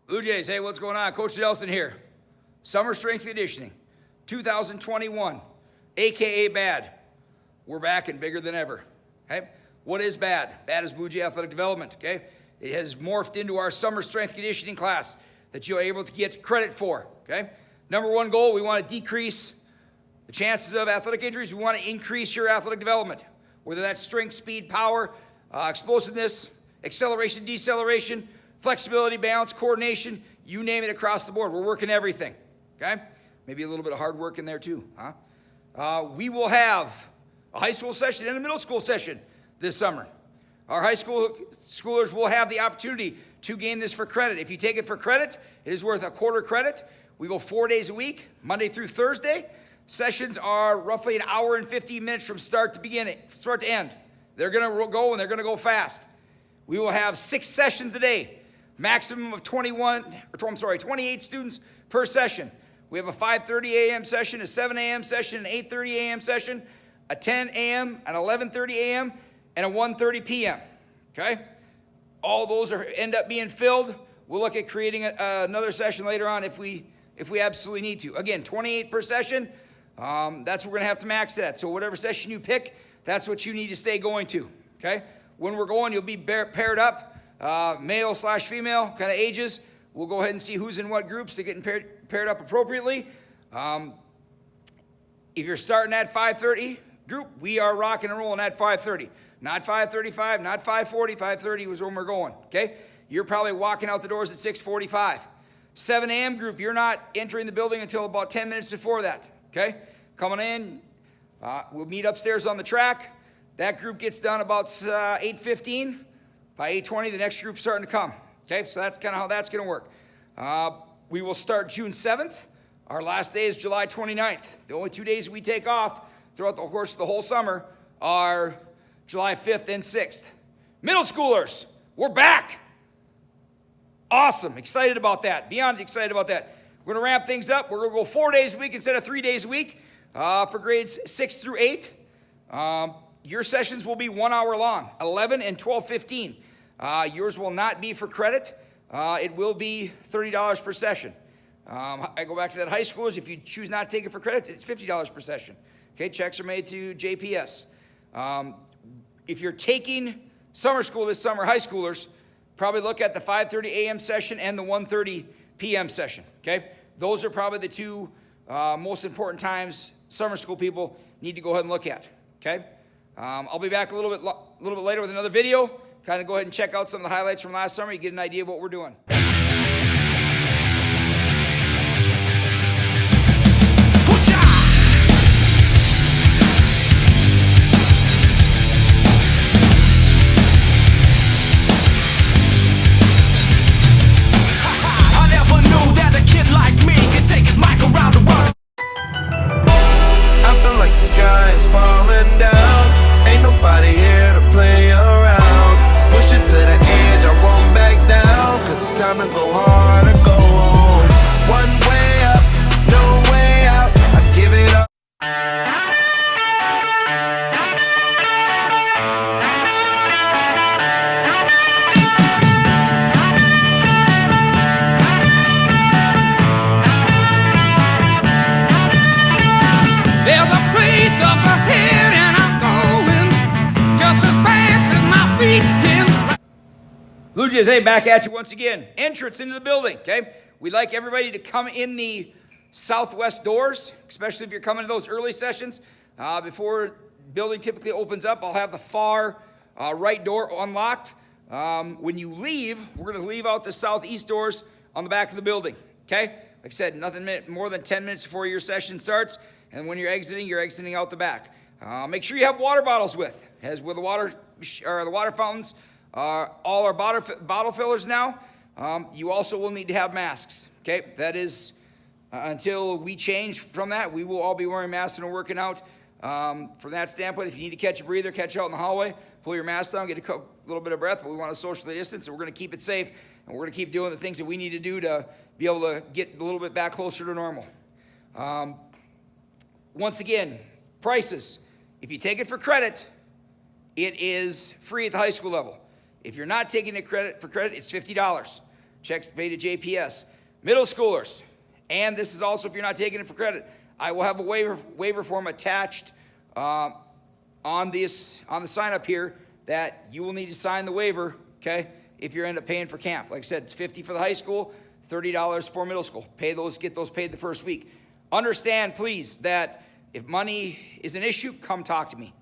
Blue Jays, hey, what's going on? Coach Nelson here. Summer Strength Conditioning, 2021, AKA BAD. We're back and bigger than ever, okay? What is BAD? BAD is Blue Jay Athletic Development, okay? It has morphed into our Summer Strength Conditioning class that you're able to get credit for, okay? Number one goal, we want to decrease the chances of athletic injuries. We want to increase your athletic development, whether that's strength, speed, power, explosiveness, acceleration, deceleration, flexibility, balance, coordination, you name it across the board. We're working everything, okay? Maybe a little bit of hard work in there too, huh? We will have a high school session and a middle school session this summer. Our high schoolers will have the opportunity to gain this for credit. If you take it for credit, it is worth a quarter credit. We go 4 days a week, Monday through Thursday. Sessions are roughly an hour and 15 minutes from start to end. They're gonna go and they're gonna go fast. We will have 6 sessions a day. Maximum of 28 students per session. We have a 5:30 a.m. session, a 7 a.m. session, an 8:30 a.m. session, a 10 a.m., an 11:30 a.m., and a 1:30 p.m., okay? All those end up being filled. We'll look at creating another session later on if we absolutely need to. Again, 28 per session. That's what we're gonna have to max that. So whatever session you pick, that's what you need to stay going to, okay? When we're going, you'll be paired up. Male/female kind of ages. We'll go ahead and see who's in what groups to get paired up appropriately. If you're starting at 5:30 group, we are rocking and rolling at 5:30. Not 5:35, not 5:40, 5:30 was when we're going, okay? You're probably walking out the doors at 6:45. 7 a.m. group, you're not entering the building until about 10 minutes before that, okay? Coming in, we'll meet upstairs on the track. That group gets done about 8:15. By 8:20, the next group's starting to come. Okay, so that's kind of how that's going to work. We will start June 7th. Our last day is July 29th. The only 2 days we take off throughout the course of the whole summer are July 5th and 6th. Middle schoolers, we're back. Awesome, excited about that. Beyond excited about that. We're going to ramp things up. We're going to go 4 days a week instead of 3 days a week for grades 6 through 8. Your sessions will be 1 hour long, 11 and 12:15. Yours will not be for credit. It will be $30 per session. I go back to that high schoolers. If you choose not to take it for credit, it's $50 per session. Okay, checks are made to JPS. If you're taking summer school this summer, high schoolers, probably look at the 5:30 a.m. session and the 1:30 p.m. session. Okay, those are probably the two most important times summer school people need to go ahead and look at. Okay, I'll be back a little bit later with another video. Kind of go ahead and check out some of the highlights from last summer. You get an idea of what we're doing. Time to go hard or go home. One way up, no way out. I give it up. There's a place up ahead and I'm going just as fast as my feet can. Blue Jays, hey, back at you once again. Entrance into the building, okay? We'd like everybody to come in the southwest doors, especially if you're coming to those early sessions. Before building typically opens up, I'll have the far right door unlocked. When you leave, we're going to leave out the southeast doors on the back of the building, okay? Like I said, nothing more than 10 minutes before your session starts, and when you're exiting out the back. Make sure you have water bottles with, as with the water fountains. All our bottle fillers now. You also will need to have masks, okay? That is, until we change from that, we will all be wearing masks and working out. From that standpoint, if you need to catch a breather, catch out in the hallway, pull your mask down, get a little bit of breath, but we want to socially distance, and we're going to keep it safe, and we're going to keep doing the things that we need to do to be able to get a little bit back closer to normal. Once again, prices. If you take it for credit, it is free at the high school level. If you're not taking it for credit, it's $50. Checks paid to JPS. Middle schoolers, and this is also if you're not taking it for credit, I will have a waiver form attached on the sign up here that you will need to sign the waiver, okay, if you end up paying for camp. Like I said, it's $50 for the high school, $30 for middle school. Get those paid the first week. Understand, please, that if money is an issue, come talk to me,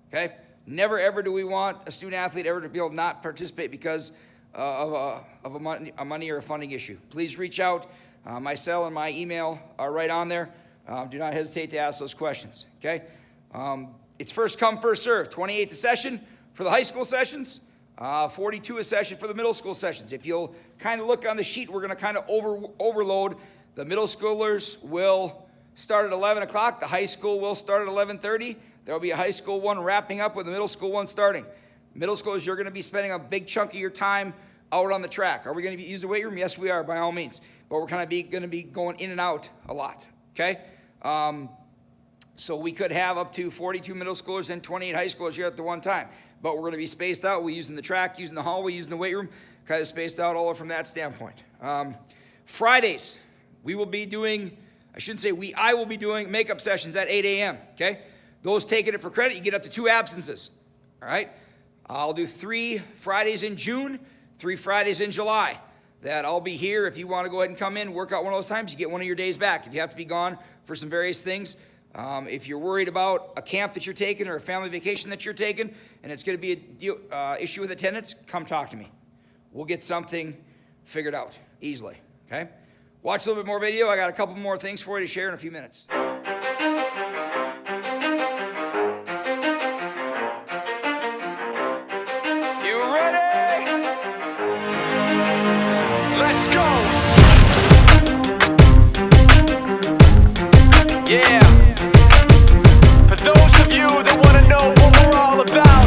okay? Never, ever do we want a student athlete ever to be able to not participate because of a money or a funding issue. Please reach out. My cell and my email are right on there. Do not hesitate to ask those questions, okay? It's first come, first serve. 28 a session for the high school sessions, 42 a session for the middle school sessions. If you'll kind of look on the sheet, we're going to kind of overload. The middle schoolers will start at 11 o'clock. The high school will start at 11:30. There will be a high school one wrapping up with the middle school one starting. Middle schoolers, you're going to be spending a big chunk of your time out on the track. Are we going to use the weight room? Yes, we are, by all means. But we're kind of going to be going in and out a lot, okay? So we could have up to 42 middle schoolers and 28 high schoolers here at the one time. But we're going to be spaced out. We're using the track, using the hallway, using the weight room, kind of spaced out all from that standpoint. Fridays, we will be doing, I will be doing makeup sessions at 8 a.m., okay? Those taking it for credit, you get up to 2 absences, all right? I'll do 3 Fridays in June, 3 Fridays in July. That I'll be here. If you want to go ahead and come in, work out one of those times, you get one of your days back. If you have to be gone for some various things, if you're worried about a camp that you're taking or a family vacation that you're taking, and it's going to be an issue with attendance, come talk to me. We'll get something figured out easily, okay? Watch a little bit more video. I got a couple more things for you to share in a few minutes. Let's go. Yeah. For those of you that want to know what we're all about.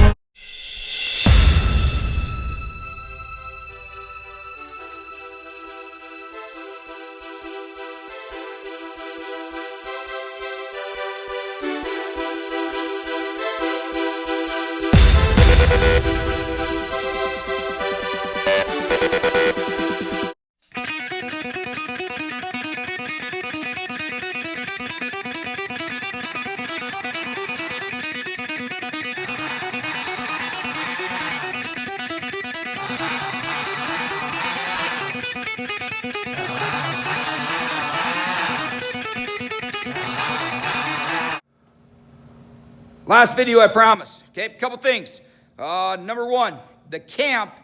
Last video, I promised. Okay, couple things. Number 1, the camp,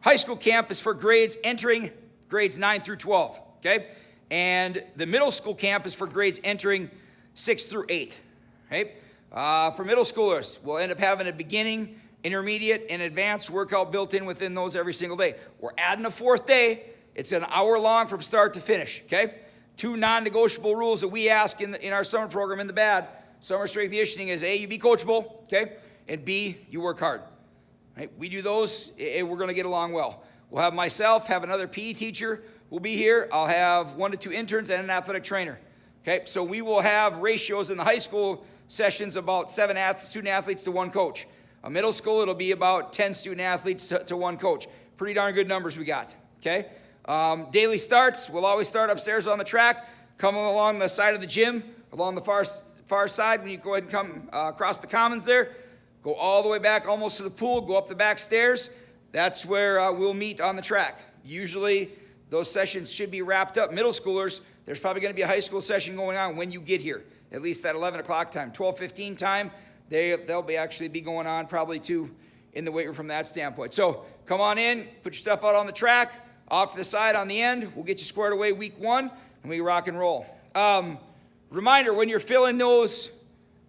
high school camp, is for grades entering grades 9 through 12. Okay, and the middle school camp is for grades entering 6 through 8. Okay, for middle schoolers, we'll end up having a beginning, intermediate, and advanced workout built in within those every single day. We're adding a 4th day. It's an hour long from start to finish. Okay, 2 non-negotiable rules that we ask in our summer program in the BAD. Summer strength and conditioning is A, you be coachable, okay? And B, you work hard. Right? We do those, and we're going to get along well. We'll have myself, have another PE teacher who'll be here. I'll have 1 to 2 interns and an athletic trainer. Okay, so we will have ratios in the high school sessions about 7 student athletes to 1 coach. A middle school, it'll be about 10 student athletes to 1 coach. Pretty darn good numbers we got, okay? Daily starts, we'll always start upstairs on the track, come along the side of the gym, along the far side when you go ahead and come across the commons there, go all the way back almost to the pool, go up the back stairs. That's where we'll meet on the track. Usually those sessions should be wrapped up. Middle schoolers, there's probably going to be a high school session going on when you get here, at least at 11 o'clock time. 12:15 time, they'll actually be going on probably too in the weight room from that standpoint. So come on in, put your stuff out on the track, off to the side on the end. We'll get you squared away week 1, and we rock and roll. Reminder, when you're filling those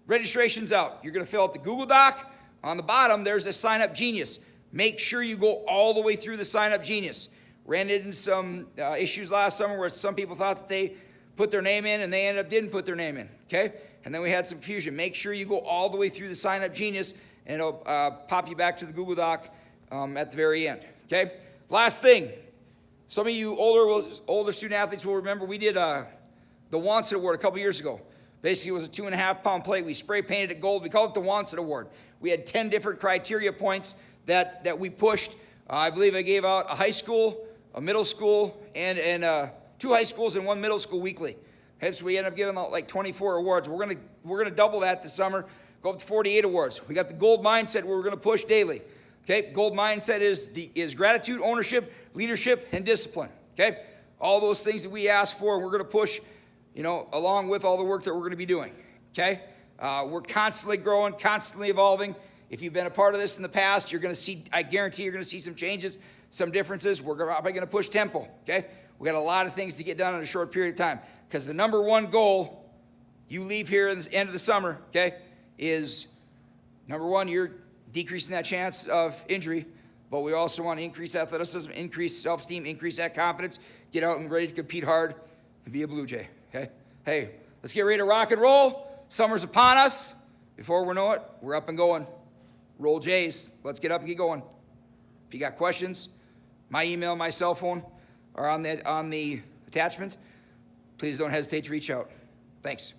registrations out, you're going to fill out the Google Doc. On the bottom, there's a Sign Up Genius. Make sure you go all the way through the Sign Up Genius. Ran into some issues last summer where some people thought that they put their name in and they ended up didn't put their name in, okay? And then we had some confusion. Make sure you go all the way through the Sign Up Genius, and it'll pop you back to the Google Doc at the very end, okay? Last thing, some of you older student athletes will remember we did the Wanson Award a couple years ago. Basically, it was a 2.5-pound plate. We spray painted it gold. We called it the Wanson Award. We had 10 different criteria points that we pushed. I believe I gave out a high school a middle school and 2 high schools and 1 middle school weekly. Okay, so we end up giving out like 24 awards. We're gonna double that this summer, go up to 48 awards. We got the gold mindset where we're gonna push daily. Okay, gold mindset is gratitude, ownership, leadership, and discipline. Okay, all those things that we ask for, we're gonna push, along with all the work that we're gonna be doing. Okay, we're constantly growing, constantly evolving. If you've been a part of this in the past, you're gonna see, I guarantee you're gonna see some changes, some differences. We're probably gonna push tempo. Okay, we got a lot of things to get done in a short period of time. Because the number one goal you leave here at the end of the summer, okay, is number one, you're decreasing that chance of injury, but we also want to increase athleticism, increase self-esteem, increase that confidence, get out and ready to compete hard and be a Blue Jay, okay? Hey, let's get ready to rock and roll. Summer's upon us. Before we know it, we're up and going. Roll Jays. Let's get up and get going. If you got questions, my email, my cell phone are on the attachment. Please don't hesitate to reach out. Thanks.